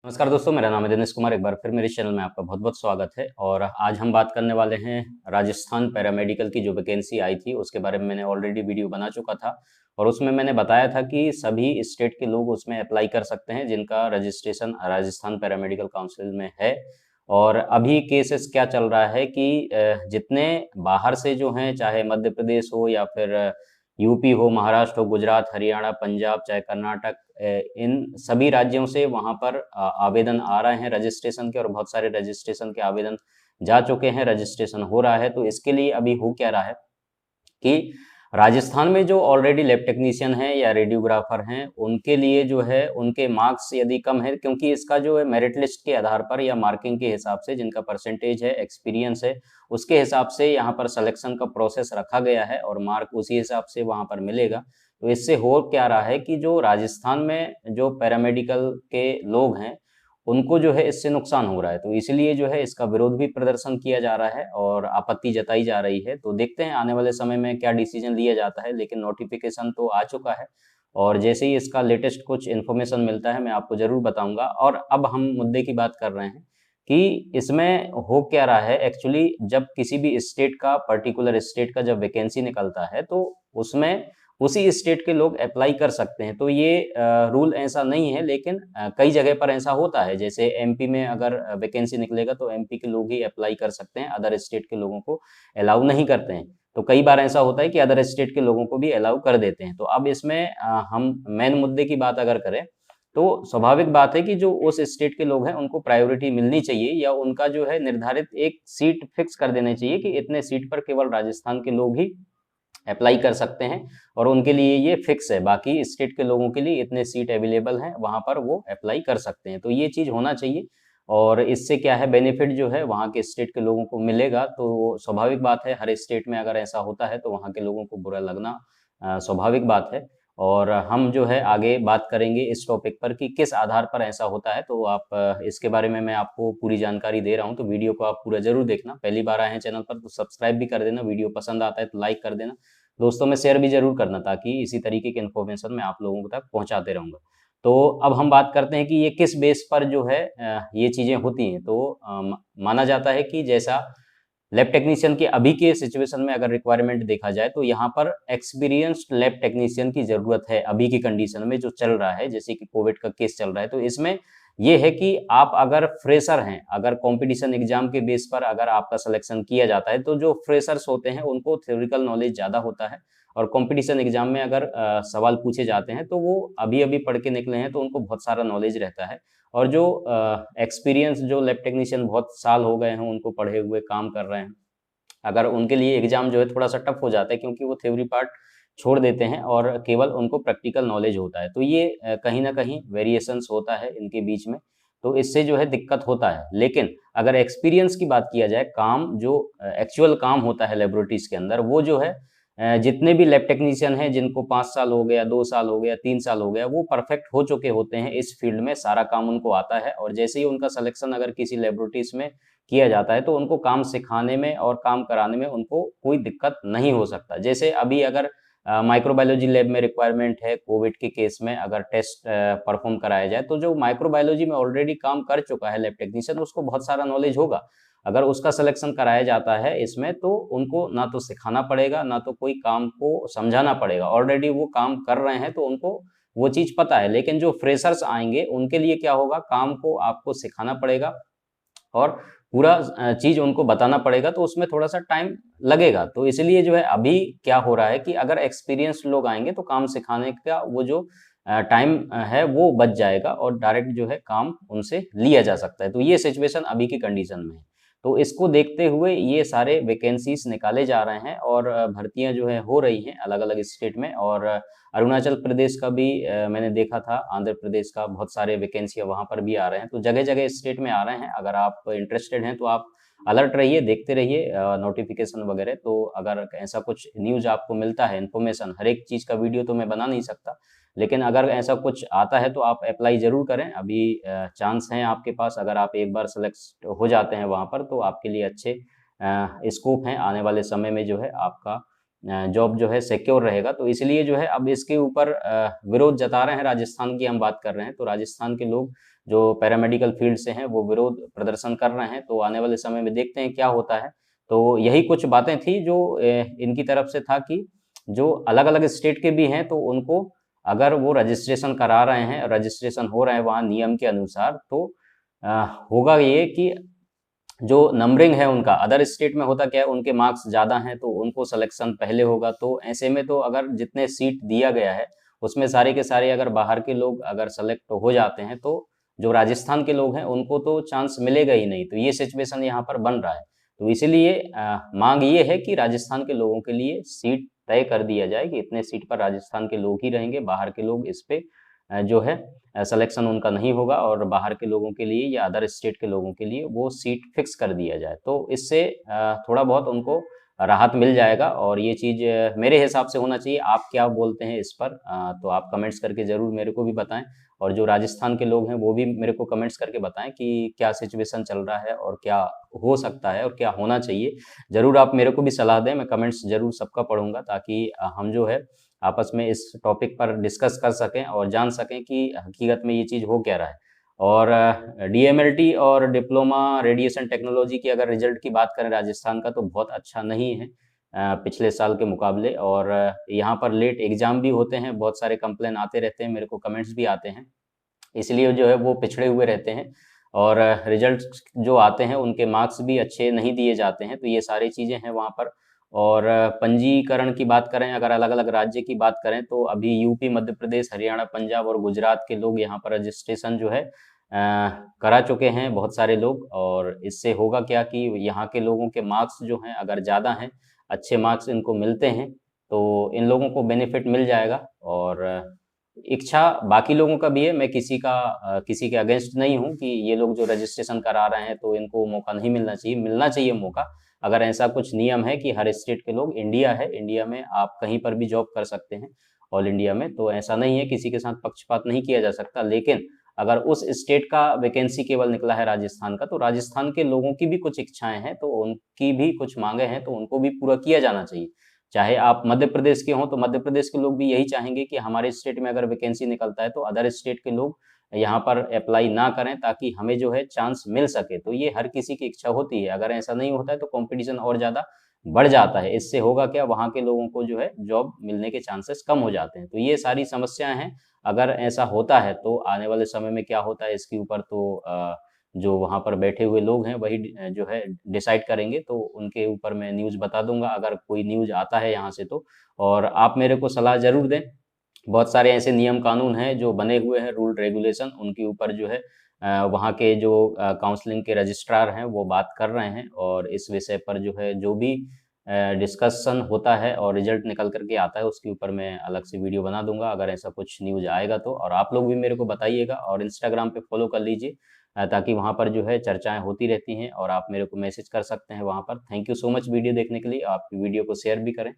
नमस्कार दोस्तों, मेरा नाम है दिनेश कुमार। एक बार फिर मेरे चैनल में आपका बहुत बहुत स्वागत है। और आज हम बात करने वाले हैं राजस्थान पैरामेडिकल की जो वैकेंसी आई थी उसके बारे में। मैंने ऑलरेडी वीडियो बना चुका था और उसमें मैंने बताया था कि सभी स्टेट के लोग उसमें अप्लाई कर सकते हैं जिनका रजिस्ट्रेशन राजस्थान पैरामेडिकल काउंसिल में है। और अभी केसेस क्या चल रहा है कि जितने बाहर से जो हैं, चाहे मध्य प्रदेश हो या फिर यूपी हो, महाराष्ट्र हो, गुजरात, हरियाणा, पंजाब, चाहे कर्नाटक, इन सभी राज्यों से वहां पर आवेदन आ रहे हैं रजिस्ट्रेशन के। और बहुत सारे रजिस्ट्रेशन के आवेदन जा चुके हैं, रजिस्ट्रेशन हो रहा है। तो इसके लिए अभी हो क्या रहा है कि राजस्थान में जो ऑलरेडी लैब टेक्नीशियन हैं या रेडियोग्राफर हैं, उनके लिए जो है उनके मार्क्स यदि कम है, क्योंकि इसका जो है मेरिट लिस्ट के आधार पर या मार्किंग के हिसाब से, जिनका परसेंटेज है, एक्सपीरियंस है, उसके हिसाब से यहाँ पर सिलेक्शन का प्रोसेस रखा गया है और मार्क उसी हिसाब से वहाँ पर मिलेगा। तो इससे हो क्या रहा है कि जो राजस्थान में जो पैरामेडिकल के लोग हैं उनको जो है इससे नुकसान हो रहा है। तो इसलिए जो है इसका विरोध भी प्रदर्शन किया जा रहा है और आपत्ति जताई जा रही है। तो देखते हैं आने वाले समय में क्या डिसीजन लिया जाता है, लेकिन नोटिफिकेशन तो आ चुका है और जैसे ही इसका लेटेस्ट कुछ इन्फॉर्मेशन मिलता है मैं आपको जरूर बताऊंगा। और अब हम मुद्दे की बात कर रहे हैं कि इसमें हो क्या रहा है। एक्चुअली जब किसी भी स्टेट का, पर्टिकुलर स्टेट का जब वैकेंसी निकलता है तो उसमें उसी स्टेट के लोग अप्लाई कर सकते हैं। तो ये रूल ऐसा नहीं है, लेकिन कई जगह पर ऐसा होता है। जैसे एमपी में अगर वैकेंसी निकलेगा तो एमपी के लोग ही अप्लाई कर सकते हैं, अदर स्टेट के लोगों को अलाउ नहीं करते हैं। तो कई बार ऐसा होता है कि अदर स्टेट के लोगों को भी अलाउ कर देते हैं। तो अब इसमें हम मेन मुद्दे की बात अगर करें तो स्वाभाविक बात है कि जो उस स्टेट के लोग हैं उनको प्रायोरिटी मिलनी चाहिए, या उनका जो है निर्धारित एक सीट फिक्स कर देनी चाहिए कि इतने सीट पर केवल राजस्थान के लोग ही अप्लाई कर सकते हैं और उनके लिए ये फिक्स है। बाकी स्टेट के लोगों के लिए इतने सीट अवेलेबल हैं, वहां पर वो अप्लाई कर सकते हैं। तो ये चीज होना चाहिए। और इससे क्या है, बेनिफिट जो है वहाँ के स्टेट के लोगों को मिलेगा। तो स्वाभाविक बात है, हर स्टेट में अगर ऐसा होता है तो वहाँ के लोगों को बुरा लगना स्वाभाविक बात है। और हम जो है आगे बात करेंगे इस टॉपिक पर कि किस आधार पर ऐसा होता है। तो आप इसके बारे में मैं आपको पूरी जानकारी दे रहा हूँ, तो वीडियो को आप पूरा जरूर देखना। पहली बार आए हैं चैनल पर तो सब्सक्राइब भी कर देना, वीडियो पसंद आता है तो लाइक कर देना, दोस्तों में शेयर भी जरूर करना, ताकि इसी तरीके की इन्फॉर्मेशन मैं आप लोगों तक पहुंचाते रहूंगा। तो अब हम बात करते हैं कि ये किस बेस पर जो है ये चीजें होती हैं। तो माना जाता है कि जैसा लैब टेक्नीशियन के अभी के सिचुएशन में अगर रिक्वायरमेंट देखा जाए तो यहाँ पर एक्सपीरियंस्ड लैब टेक्नीशियन की जरूरत है अभी की कंडीशन में जो चल रहा है। जैसे कि कोविड का केस चल रहा है, तो इसमें ये है कि आप अगर फ्रेशर हैं, अगर कंपटीशन एग्जाम के बेस पर अगर आपका सिलेक्शन किया जाता है, तो जो फ्रेशर्स होते हैं उनको थ्योरेटिकल नॉलेज ज्यादा होता है। और कंपटीशन एग्जाम में अगर सवाल पूछे जाते हैं तो वो अभी अभी पढ़ के निकले हैं तो उनको बहुत सारा नॉलेज रहता है। और जो एक्सपीरियंस जो लैब टेक्नीशियन बहुत साल हो गए हैं उनको पढ़े हुए काम कर रहे हैं, अगर उनके लिए एग्जाम जो है थोड़ा सा टफ हो जाता है, क्योंकि वो थ्योरी पार्ट छोड़ देते हैं और केवल उनको प्रैक्टिकल नॉलेज होता है। तो ये कहीं ना कहीं वेरिएशंस होता है इनके बीच में। तो इससे जो है दिक्कत होता है। लेकिन अगर एक्सपीरियंस की बात किया जाए, काम जो एक्चुअल काम होता है लेबोरेटरीज के अंदर, वो जो है जितने भी लैब टेक्नीशियन हैं जिनको 5 साल हो गया, 2 साल हो गया, 3 साल हो गया, वो परफेक्ट हो चुके होते हैं इस फील्ड में, सारा काम उनको आता है। और जैसे ही उनका सिलेक्शन अगर किसी लेबोरेटरीज में किया जाता है तो उनको काम सिखाने में और काम कराने में उनको कोई दिक्कत नहीं हो सकता। जैसे अभी अगर माइक्रोबायोलॉजी लैब में रिक्वायरमेंट है कोविड के केस में, अगर टेस्ट परफॉर्म कराया जाए, तो जो माइक्रोबायोलॉजी में ऑलरेडी काम कर चुका है लैब टेक्नीशियन, उसको बहुत सारा नॉलेज होगा। अगर उसका सिलेक्शन कराया जाता है इसमें, तो उनको ना तो सिखाना पड़ेगा, ना तो कोई काम को समझाना पड़ेगा, ऑलरेडी वो काम कर रहे हैं तो उनको वो चीज पता है। लेकिन जो फ्रेशर्स आएंगे उनके लिए क्या होगा, काम को आपको सिखाना पड़ेगा और पूरा चीज उनको बताना पड़ेगा, तो उसमें थोड़ा सा टाइम लगेगा। तो इसलिए जो है अभी क्या हो रहा है कि अगर एक्सपीरियंस्ड लोग आएंगे तो काम सिखाने का वो जो टाइम है वो बच जाएगा और डायरेक्ट जो है काम उनसे लिया जा सकता है। तो ये सिचुएशन अभी की कंडीशन में है। तो इसको देखते हुए ये सारे वैकेंसीज निकाले जा रहे हैं और भर्तियां जो है हो रही हैं अलग अलग स्टेट में। और अरुणाचल प्रदेश का भी मैंने देखा था, आंध्र प्रदेश का बहुत सारे वैकेंसियां वहां पर भी आ रहे हैं। तो जगह जगह स्टेट में आ रहे हैं। अगर आप इंटरेस्टेड हैं तो आप अलर्ट रहिए, देखते रहिए नोटिफिकेशन वगैरह। तो अगर ऐसा कुछ न्यूज आपको मिलता है, इन्फॉर्मेशन, हर एक चीज का वीडियो तो मैं बना नहीं सकता, लेकिन अगर ऐसा कुछ आता है तो आप अप्लाई जरूर करें। अभी चांस है आपके पास, अगर आप एक बार सेलेक्ट हो जाते हैं वहां पर तो आपके लिए अच्छे स्कोप हैं। आने वाले समय में जो है आपका जॉब जो है सिक्योर रहेगा। तो इसलिए जो है अब इसके ऊपर विरोध जता रहे हैं। राजस्थान की हम बात कर रहे हैं तो राजस्थान के लोग जो पैरामेडिकल फील्ड से हैं वो विरोध प्रदर्शन कर रहे हैं। तो आने वाले समय में देखते हैं क्या होता है। तो यही कुछ बातें थी जो इनकी तरफ से था कि जो अलग-अलग स्टेट के भी हैं तो उनको अगर वो रजिस्ट्रेशन करा रहे हैं, रजिस्ट्रेशन हो रहे हैं वहाँ नियम के अनुसार, तो होगा ये कि जो नंबरिंग है उनका अदर स्टेट में होता क्या है, उनके मार्क्स ज़्यादा हैं तो उनको सिलेक्शन पहले होगा। तो ऐसे में तो अगर जितने सीट दिया गया है उसमें सारे के सारे अगर बाहर के लोग अगर सेलेक्ट हो जाते हैं तो जो राजस्थान के लोग हैं उनको तो चांस मिलेगा ही नहीं। तो ये सिचुएशन यहाँ पर बन रहा है। तो इसीलिए मांग ये है कि राजस्थान के लोगों के लिए सीट तय कर दिया जाए कि इतने सीट पर राजस्थान के लोग ही रहेंगे, बाहर के लोग इस पे जो है सिलेक्शन उनका नहीं होगा और बाहर के लोगों के लिए या अदर स्टेट के लोगों के लिए वो सीट फिक्स कर दिया जाए। तो इससे थोड़ा बहुत उनको राहत मिल जाएगा और ये चीज़ मेरे हिसाब से होना चाहिए। आप क्या बोलते हैं इस पर? तो आप कमेंट्स करके ज़रूर मेरे को भी बताएँ और जो राजस्थान के लोग हैं वो भी मेरे को कमेंट्स करके बताएँ कि क्या सिचुएशन चल रहा है और क्या हो सकता है और क्या होना चाहिए। ज़रूर आप मेरे को भी सलाह दें, मैं कमेंट्स ज़रूर सबका पढ़ूँगा ताकि हम जो है आपस में इस टॉपिक पर डिस्कस कर सकें और जान सकें कि हकीकत में ये चीज़ हो क्या रहा है। और डीएमएलटी और डिप्लोमा रेडिएशन टेक्नोलॉजी की अगर रिजल्ट की बात करें राजस्थान का तो बहुत अच्छा नहीं है पिछले साल के मुकाबले। और यहाँ पर लेट एग्ज़ाम भी होते हैं, बहुत सारे कंप्लेन आते रहते हैं, मेरे को कमेंट्स भी आते हैं। इसलिए जो है वो पिछड़े हुए रहते हैं और रिजल्ट्स जो आते हैं उनके मार्क्स भी अच्छे नहीं दिए जाते हैं। तो ये सारी चीज़ें हैं वहाँ पर। और पंजीकरण की बात करें, अगर अलग-अलग राज्य की बात करें तो अभी यूपी, मध्य प्रदेश, हरियाणा, पंजाब और गुजरात के लोग यहाँ पर रजिस्ट्रेशन जो है करा चुके हैं बहुत सारे लोग। और इससे होगा क्या कि यहाँ के लोगों के मार्क्स जो हैं अगर ज़्यादा हैं, अच्छे मार्क्स इनको मिलते हैं, तो इन लोगों को बेनिफिट मिल जाएगा। और इच्छा बाकी लोगों का भी है, मैं किसी के अगेंस्ट नहीं हूँ कि ये लोग जो रजिस्ट्रेशन करा रहे हैं तो इनको मौका नहीं मिलना चाहिए मौका। अगर ऐसा कुछ नियम है कि हर स्टेट के लोग, इंडिया है, इंडिया में आप कहीं पर भी जॉब कर सकते हैं ऑल इंडिया में, तो ऐसा नहीं है, किसी के साथ पक्षपात नहीं किया जा सकता। लेकिन अगर उस स्टेट का वैकेंसी केवल निकला है राजस्थान का, तो राजस्थान के लोगों की भी कुछ इच्छाएँ हैं, तो उनकी भी कुछ माँगे हैं, तो उनको भी पूरा किया जाना चाहिए। चाहे आप मध्य प्रदेश के हों, तो मध्य प्रदेश के लोग भी यही चाहेंगे कि हमारे स्टेट में अगर वैकेंसी निकलता है, तो अदर स्टेट के लोग यहाँ पर अप्लाई ना करें ताकि हमें जो है चांस मिल सके। तो ये हर किसी की इच्छा होती है। अगर ऐसा नहीं होता है तो कॉम्पिटिशन और ज़्यादा बढ़ जाता है। इससे होगा क्या, वहाँ के लोगों को जो है जॉब मिलने के चांसेस कम हो जाते हैं। तो ये सारी समस्याएँ हैं। अगर ऐसा होता है तो आने वाले समय में क्या होता है इसके ऊपर तो जो वहाँ पर बैठे हुए लोग हैं वही जो है डिसाइड करेंगे। तो उनके ऊपर मैं न्यूज़ बता दूँगा अगर कोई न्यूज़ आता है यहाँ से तो। और आप मेरे को सलाह ज़रूर दें। बहुत सारे ऐसे नियम कानून हैं जो बने हुए हैं, रूल रेगुलेशन, उनके ऊपर जो है वहाँ के जो काउंसलिंग के रजिस्ट्रार हैं वो बात कर रहे हैं। और इस विषय पर जो है जो भी डिस्कशन होता है और रिजल्ट निकल कर के आता है उसके ऊपर मैं अलग से वीडियो बना दूँगा अगर ऐसा कुछ न्यूज़ आएगा तो। और आप लोग भी मेरे को बताइएगा और इंस्टाग्राम पे फॉलो कर लीजिए ताकि वहाँ पर जो है चर्चाएँ होती रहती हैं और आप मेरे को मैसेज कर सकते हैं वहाँ पर। Thank you so much video देखने के लिए। आप वीडियो को शेयर भी करें।